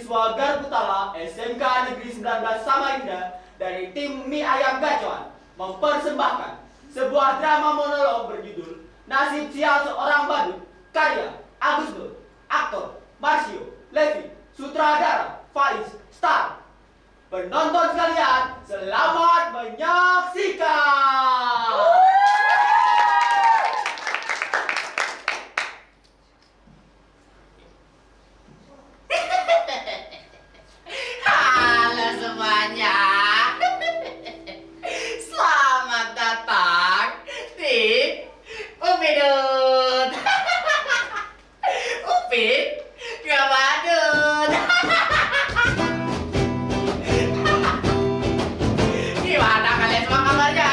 siswa Garputala SMK Negeri 19 Samarinda dari tim Mie Ayam Gacuan mempersembahkan sebuah drama monolog berjudul Nasib Sial Seorang Badut karya Agus Nur, aktor Marsio, Levi, sutradara Faiz, star. Penonton sekalian, selamat menyaksikan. Halo semuanya. Selamat datang di Upi Dut. Upi gak badut. Gimana kalian semua kabarnya?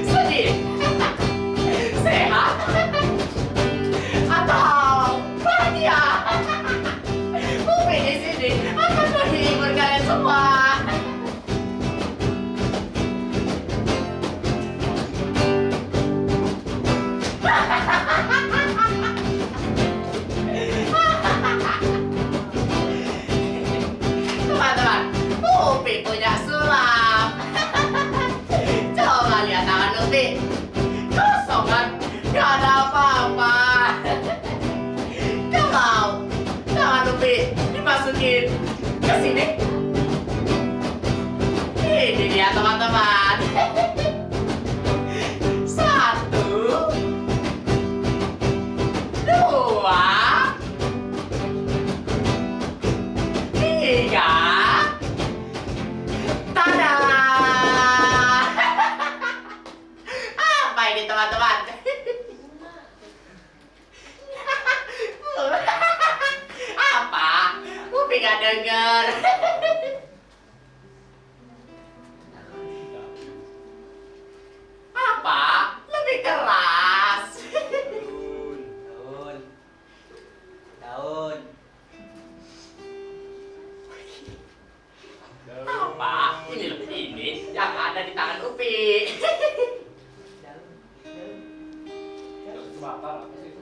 Sedih? Sehat? Atau bahagia? Upi di sini akan menghibur kalian semua. Teman-teman, Upi punya sulap. Coba lihat tangan Upi. Kosong kan? Gak ada apa-apa. Kalau tangan Upi dimasukin ke sini, ini dia teman-teman. Satu, dua, tiga, tada! Apa ini teman-teman? Apa? Upi gak denger. Apa? Lebih keras. Daun. Daun. Apa? Ini yang ada di tangan Upi. Bakar apa sih?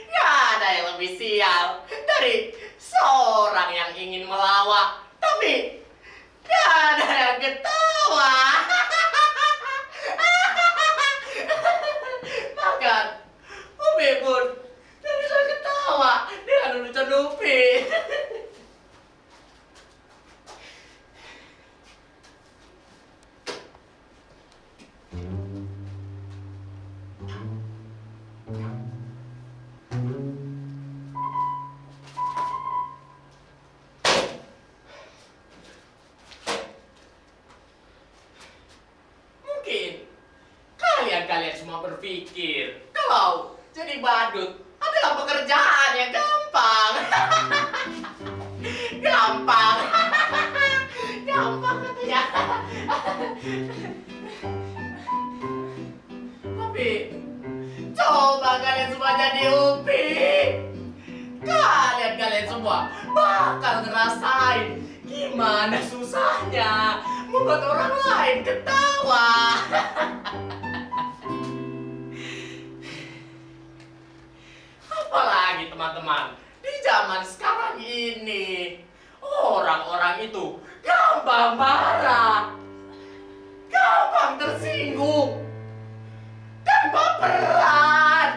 Gak ada yang lebih sial dari seorang yang ingin melawak, tapi gak ada yang ketawa. Bahkan Upi pun gak bisa ketawa dengan lucu Upi. Mungkin kalian semua berpikir kalau jadi badut adalah pekerjaan yang gampang. Gampang. Gampang katanya. Tapi coba kalian semua jadi Upi. Kalian semua bakal ngerasain gimana susahnya membuat orang lain ketawa. Apalagi teman-teman, di zaman sekarang ini orang-orang itu gampang marah, gampang tersinggung, dan baperan.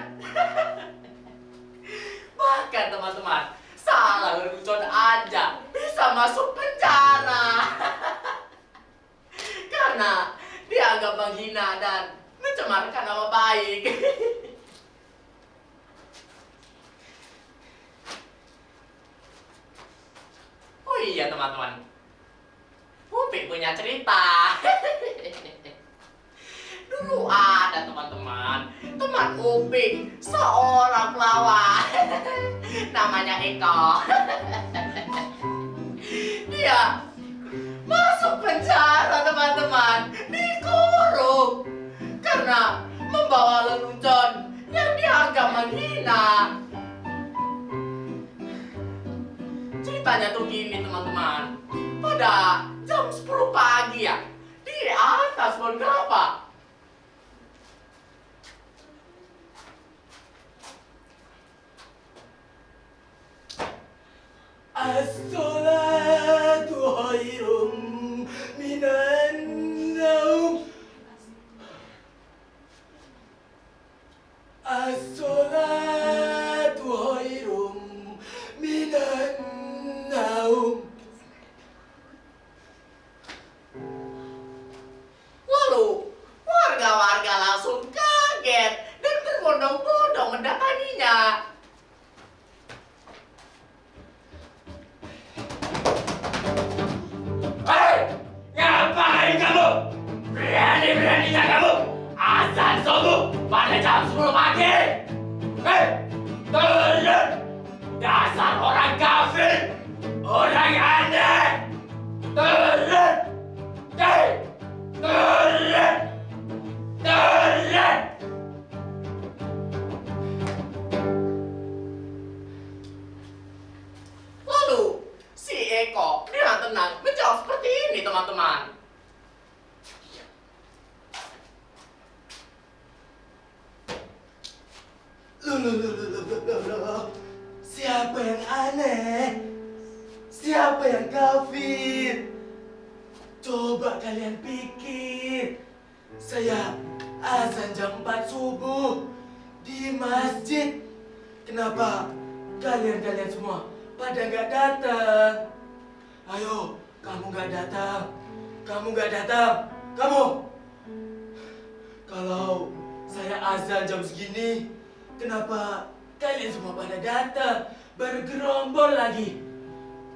Bahkan teman-teman, salah lelucon aja bisa masuk penjara. Karena dianggap menghina dan mencemarkan nama baik. Oh iya teman-teman, Upi punya cerita. Dulu ada teman-teman, teman Upi seorang pelawak. Namanya Eko. Dia masuk penjara teman-teman, dikurung karena membawa lelucon yang dianggap menghina. ceritanya tuh gini teman-teman. Pada jam 10 pagi ya, di atas pohon kelapa. As-salatu khairum minan naum. As-salatu khairum minan naum. Lalu warga-warga langsung kaget dan berbondong-bondong mendatanginya. Hei, ngapain kamu? Berani-beraninya kamu azan subuh pada jam 10 pagi. Hei, turun! Dasar orang kafir, orang aneh. Turun! Hei, turun! Turun! Lalu si Eko dengan tenang menjawab seperti ini teman-teman. Loh. Siapa yang aneh? Siapa yang kafir? Coba kalian pikir. Saya azan jam 4 subuh di masjid. Kenapa kalian semua pada nggak datang? Ayo, kamu nggak datang. Kamu. Kalau saya azan jam segini, kenapa kalian semua pada datang? Bergerombol lagi.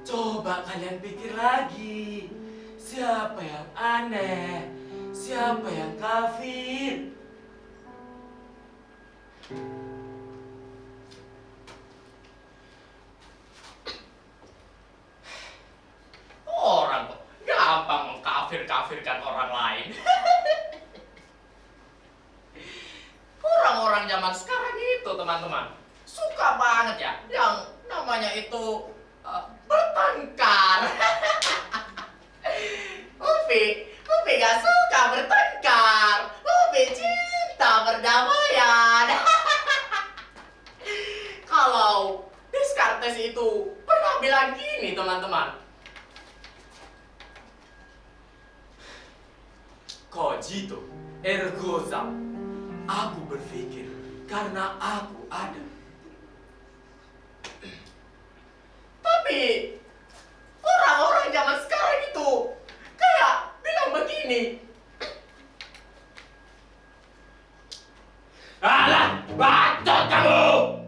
Coba kalian pikir lagi. Siapa yang aneh? Siapa yang kafir? Orang kok gampang mengkafir-kafirkan orang lain. Orang-orang zaman sekarang itu teman-teman suka banget ya yang namanya itu bertengkar. Upi gak suka bertengkar. Upi cinta perdamaian. Kalau Descartes itu pernah bilang gini teman-teman. Cogito ergo sum. Aku berpikir karena aku ada. Tapi orang-orang zaman sekarang itu kayak bilang begini. Alah, bacot kamu!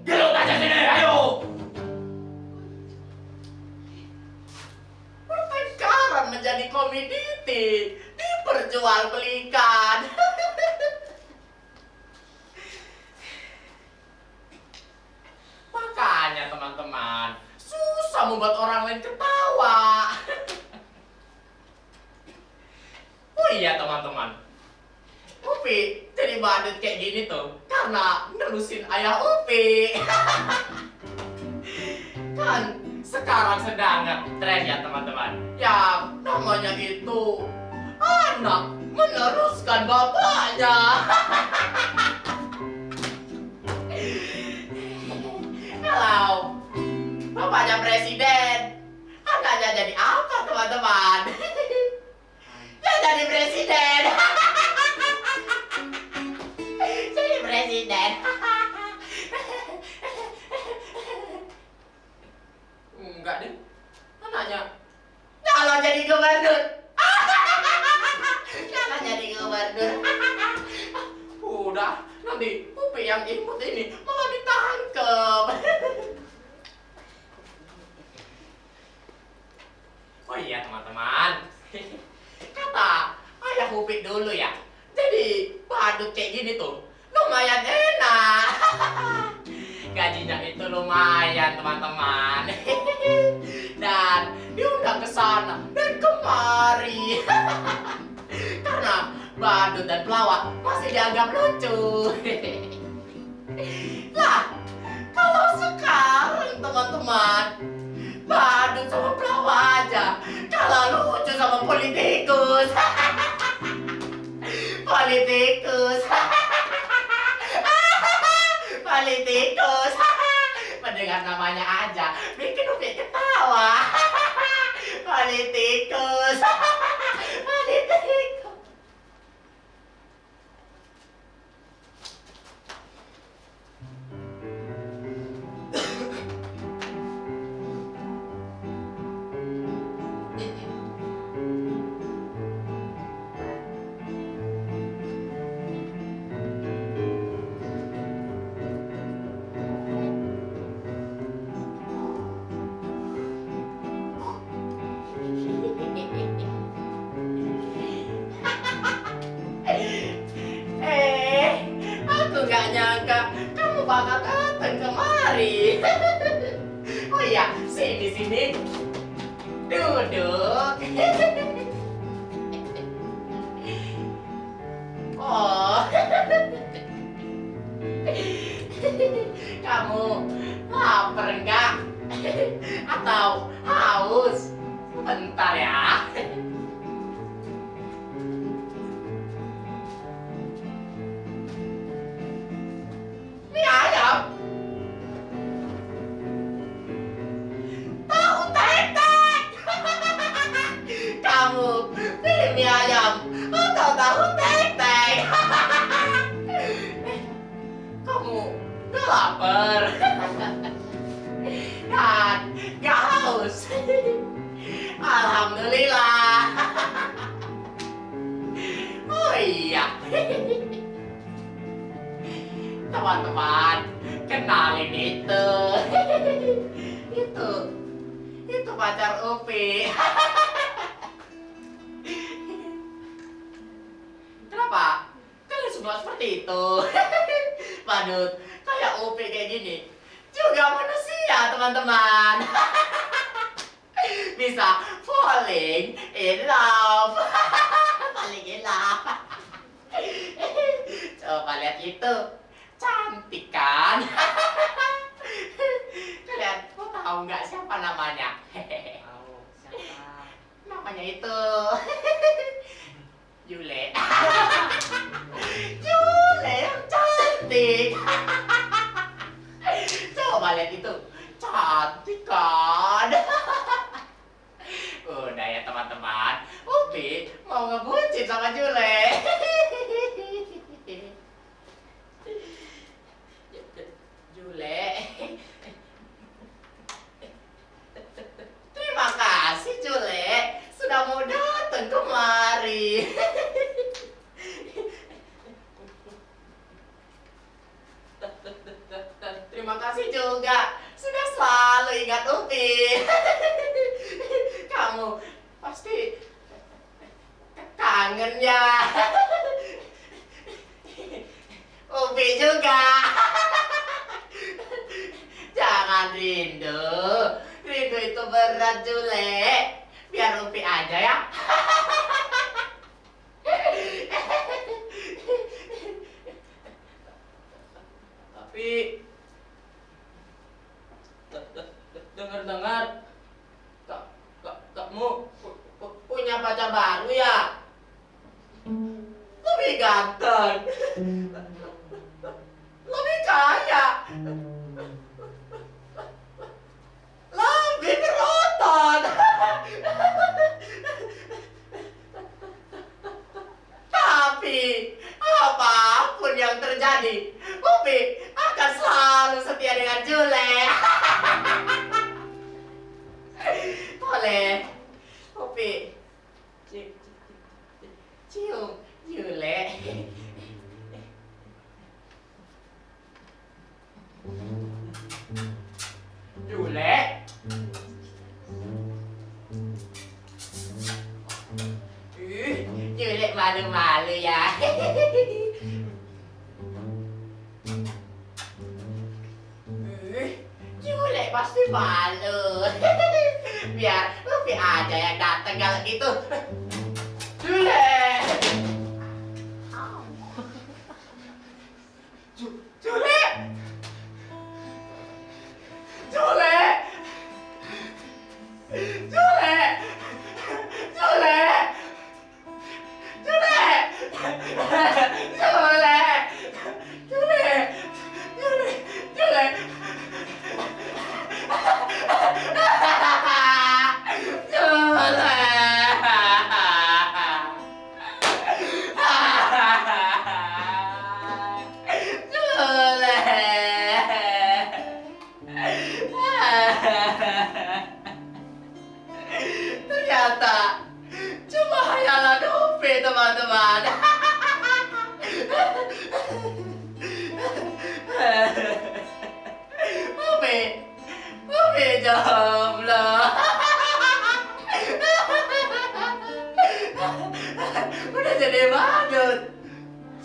Gelut aja sini, ayo! Pertengkaran menjadi komoditi diperjualbelikan. Makanya teman-teman susah membuat orang lain ketawa. Oh iya teman-teman, Upi jadi badut kayak gini tuh karena nerusin ayah Upi. Kan sekarang sedang tren ya teman-teman, yang namanya itu anak meneruskan bapaknya. Kalau bapaknya presiden, anaknya jadi apa teman-teman? Ya jadi presiden. Jadi presiden. Enggak deh, anaknya kalau jadi gubernur. Jangan jadi gubernur. Udah, nanti Upi yang imut ini malah ditangkep. Oh iya teman-teman, kata ayah Upi dulu ya, jadi badut kayak gini tuh lumayan enak. Gajinya itu lumayan teman-teman. Dan diundang ke sana dan kemari. Karena badut dan pelawak masih dianggap lucu. Lah, kalau sekarang teman-teman, badut politikus. Politikus. Politikus. Mendengar namanya aja bikin Upi ketawa. Politikus. Politikus. Aku gak nyangka kamu bakal datang kemari. Oh iya, sini. Duduk. Oh. Kamu lapar enggak? Atau haus? Bentar ya. Mie ayam. Tahu tek-tek. Kamu pilih mie ayam atau tahu tek-tek? Kamu gak lapar dan gak haus. Alhamdulillah. Oh iya. Teman-teman, kenalin itu. Itu pacar Upi. Kenapa? Kalian semua seperti itu. Padut, kayak Upi kayak gini juga manusia, teman-teman. Bisa falling in love. Falling in love. Coba lihat itu. Cantik kan? Kalian mau tahu nggak siapa namanya? Tahu siapa? Namanya itu Yule. Yule yang cantik. Coba lihat itu. Cantik kan? Udah ya teman-teman, Upi mau ngebucin sama Yule. Yule, terima kasih Yule sudah mau datang kemari. Terima kasih juga sudah selalu ingat Upi. Kamu pasti kangen ya. Upi juga. Jangan rindu. Rindu itu berat, Jule. Biar Upi aja ya. Tapi dengar-dengar kamu punya pacar baru ya? Lebih ganteng, lebih kaya, lebih berotot. Tapi apapun yang terjadi, Upi akan selalu setia dengan Jule. Boleh, Upi cium Jule. Jule. Jule malu-malu ya. Jule pasti malu. Biar Upi aja yang datang kalau gitu. Jule. Jule. Jule. Jule. Jule. Ternyata cuma hayalan Upi, teman-teman. Upi jomblo. Udah jadi badut,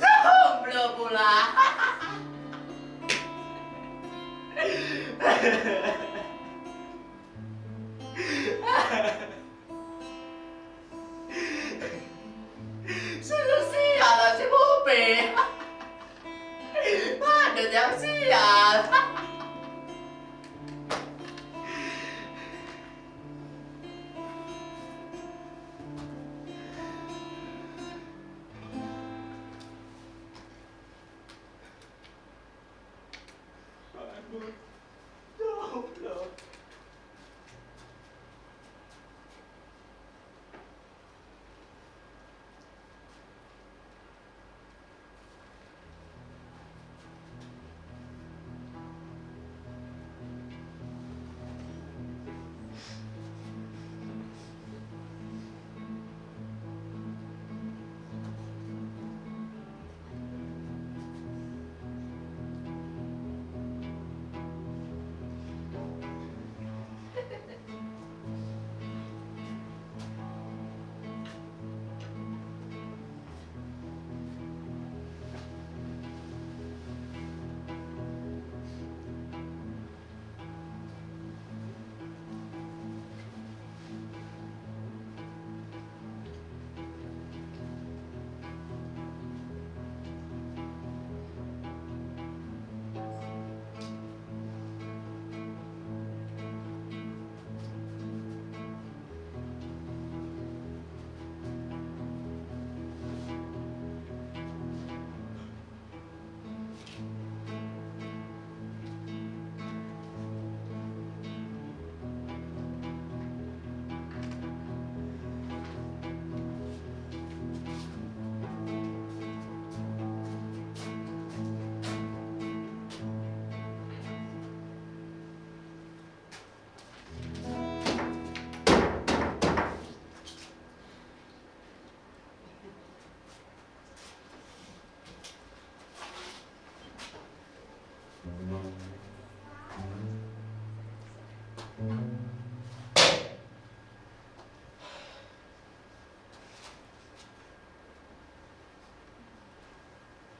jomblo pula. Sungguh sial si Upi. Badut yang sial. Jomblo.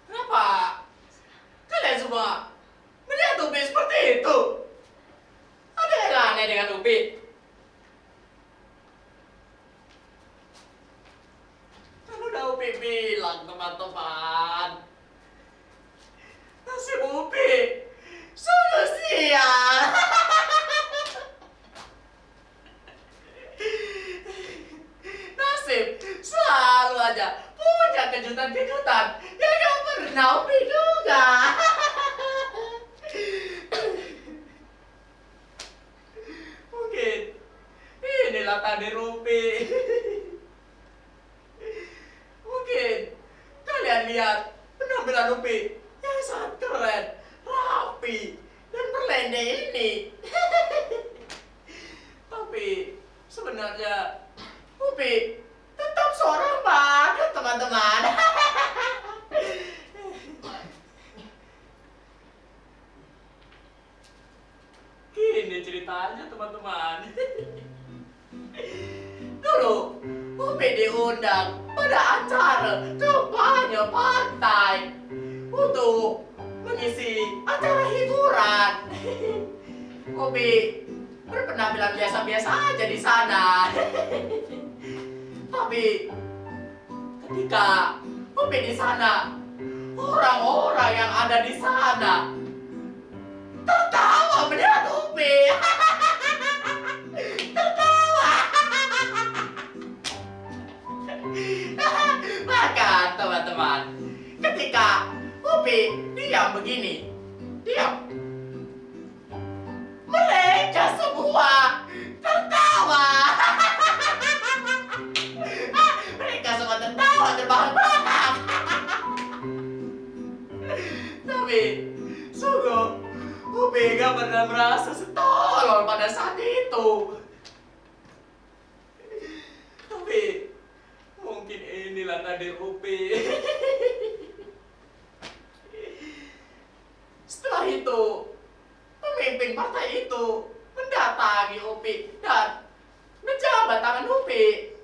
Kenapa kalian semua melihat Upi seperti itu? Ada yang aneh dengan Upi? Kan udah Upi bilang, teman-teman, nasib Upi sungguh sial. Nasib selalu aja punya kejutan-kejutan yang gak pernah Upi duga. Mungkin inilah takdir Upi. Mungkin kalian lihat penampilan Upi yang sangat keren, rapi, dan berlendeh ini. Tapi sebenarnya Upi tetap seorang badut, teman-teman. Gini ceritanya, teman-teman. Dulu Upi diundang pada acara kampanye partai untuk mengisi acara hiburan. Upi berpenampilan biasa-biasa aja di sana. Tapi ketika Upi di sana, orang-orang yang ada di sana tertawa melihat Upi. Tertawa. Maka teman-teman, ketika Upi diam begini, diam, mereka semua tertawa. Mereka semua tertawa terbahak-bahak. Tapi sungguh Upi gak pernah merasa setolol pada saat itu. Tapi mungkin inilah takdir Upi. Setelah itu, pemimpin partai itu mendatangi Upi dan menjabat tangan Upi.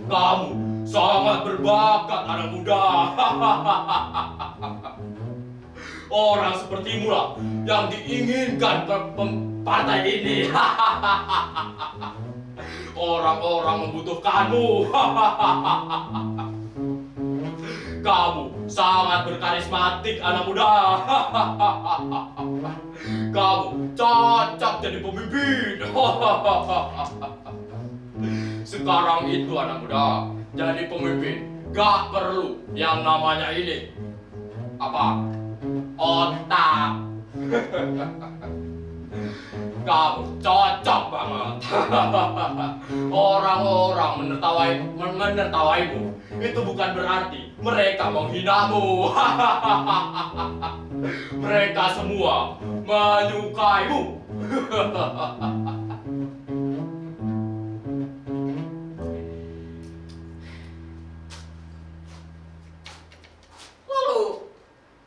Kamu sangat berbakat, anak muda. Orang sepertimu lah yang diinginkan partai ini. Orang-orang membutuhkanmu. Kamu sangat berkarismatik, anak muda. Kamu cocok jadi pemimpin. Sekarang itu, anak muda, jadi pemimpin gak perlu yang namanya ini. Apa? Otak. Kamu cocok banget. Orang-orang menertawaimu. Itu bukan berarti mereka menghinamu. Mereka semua menyukaimu. Lalu,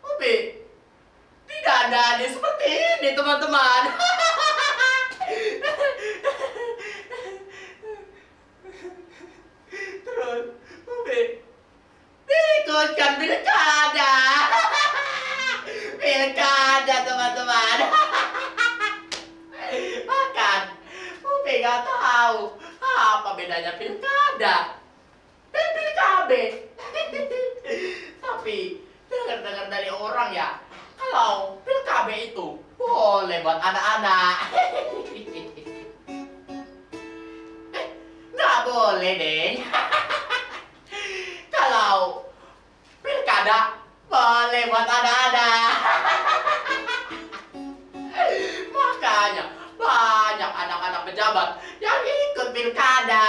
Upi, tidak ada adik seperti ini, teman-teman. Terus, Upi, diikutkan pilkada. Pilkada, teman-teman. Bahkan, Upi gak tahu apa bedanya pilkada dan PKB. Tapi dengar-dengar dari orang ya, kalau PKB itu boleh buat anak-anak. Nggak boleh deh. Kalau pilkada boleh buat anak-anak. Makanya banyak anak-anak pejabat yang ikut pilkada.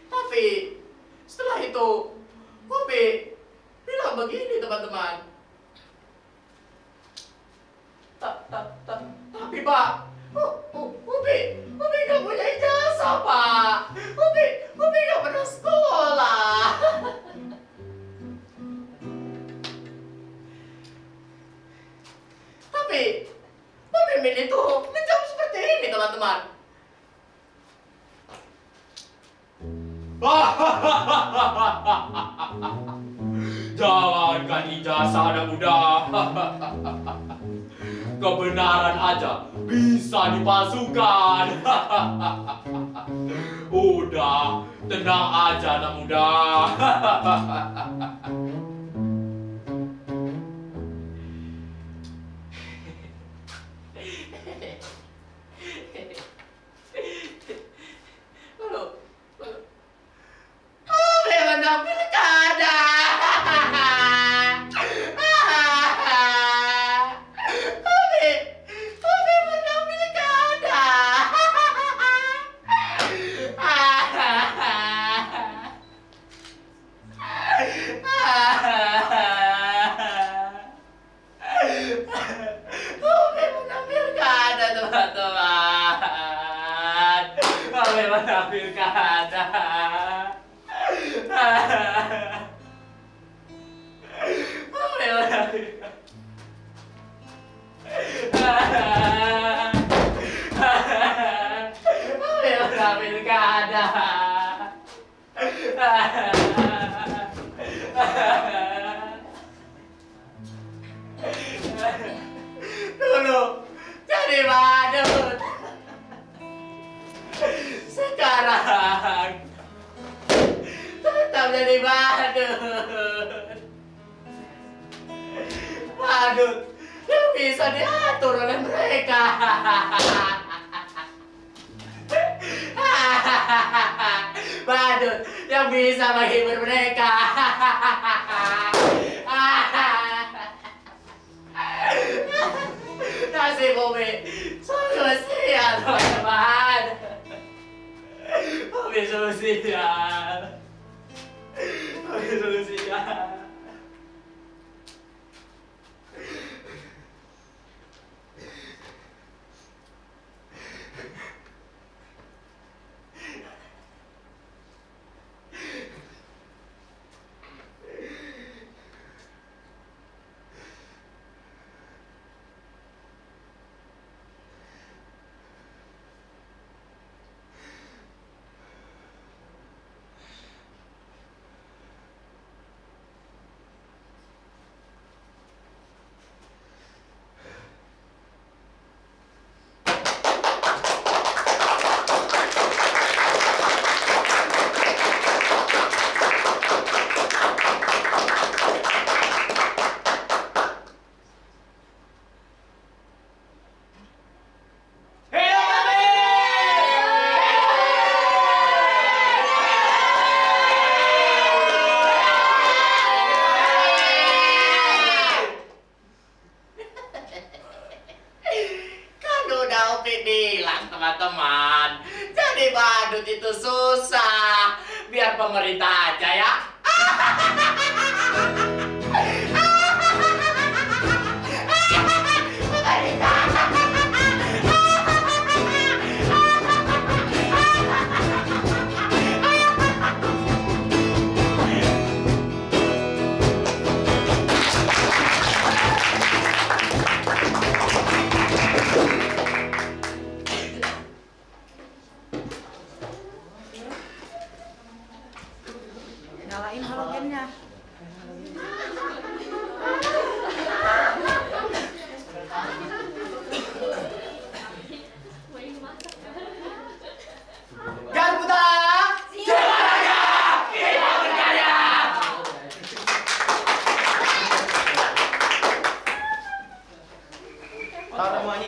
Tapi setelah itu Upi bilang begini, teman-teman. Tapi Pak, Upi gak punya ijazah, Pak. Upi gak pernah sekolah. Tapi pemimpin itu menjawab seperti ini, teman-teman. Jangankan ijazah, anak muda. Kebenaran aja bisa dipalsukan. Udah, tenang aja, anak muda. Menang pilkada. Upi menang pilkada. Upi menang pilkada, teman-teman. Upi menang pilkada. Dulu jadi badut, sekarang tetap jadi badut. Badut yang bisa diatur oleh mereka. Badut yang bisa menghibur mereka. Nasib Upi sungguh sial, teman-teman. Upi Oke, sosial. Oke, sosial. Kan udah Opi bilang teman-teman, jadi badut itu susah. Biar pemerintah aja ya.